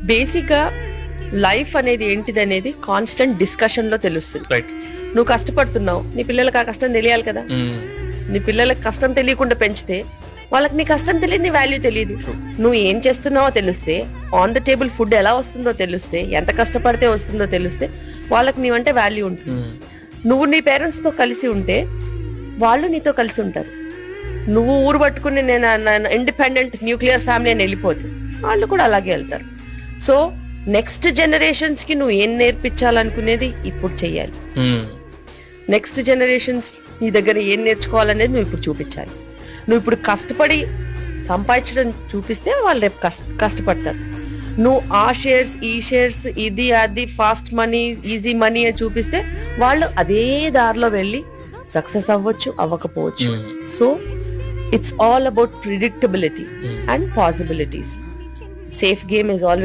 Basic గా life అనేది ఏంటిది అనేది కాన్స్టెంట్ డిస్కషన్ లో తెలుస్తుంది. రైట్. నువ్వు కష్టపడుతున్నావు, నీ పిల్లలకు ఆ కష్టం తెలియాలి కదా. నీ పిల్లలకు కష్టం తెలియకుండా పెంచితే వాళ్ళకి నీ కష్టం తెలియదు, నీ వాల్యూ తెలియదు. నువ్వు ఏం చేస్తున్నావో తెలిస్తే, ఆన్ ద టేబుల్ ఫుడ్ ఎలా వస్తుందో తెలిస్తే, ఎంత కష్టపడితే వస్తుందో తెలిస్తే వాళ్ళకి నీవంటే వాల్యూ ఉంటుంది. నువ్వు నీ పేరెంట్స్ తో కలిసి ఉంటే వాళ్ళు నీతో కలిసి ఉంటారు. నువ్వు ఊరు పట్టుకుని నేను ఇండిపెండెంట్ న్యూక్లియర్ ఫ్యామిలీ అని వెళ్ళిపోతే వాళ్ళు కూడా అలాగే వెళ్తారు. సో నెక్స్ట్ జనరేషన్స్ కి నువ్వు ఏం నేర్పించాలనుకునేది ఇప్పుడు చెయ్యాలి. నెక్స్ట్ జనరేషన్స్ నీ దగ్గర ఏం నేర్చుకోవాలనేది నువ్వు ఇప్పుడు చూపించాలి. నువ్వు ఇప్పుడు కష్టపడి సంపాదించడం చూపిస్తే వాళ్ళు రేపు కష్టపడతారు. నువ్వు ఆ షేర్స్, ఈ షేర్స్, ఇది అది, ఫాస్ట్ మనీ, ఈజీ మనీ అని చూపిస్తే వాళ్ళు అదే దారిలో వెళ్ళి సక్సెస్ అవ్వచ్చు, అవ్వకపోవచ్చు. So it's all about predictability and possibilities. Safe game is always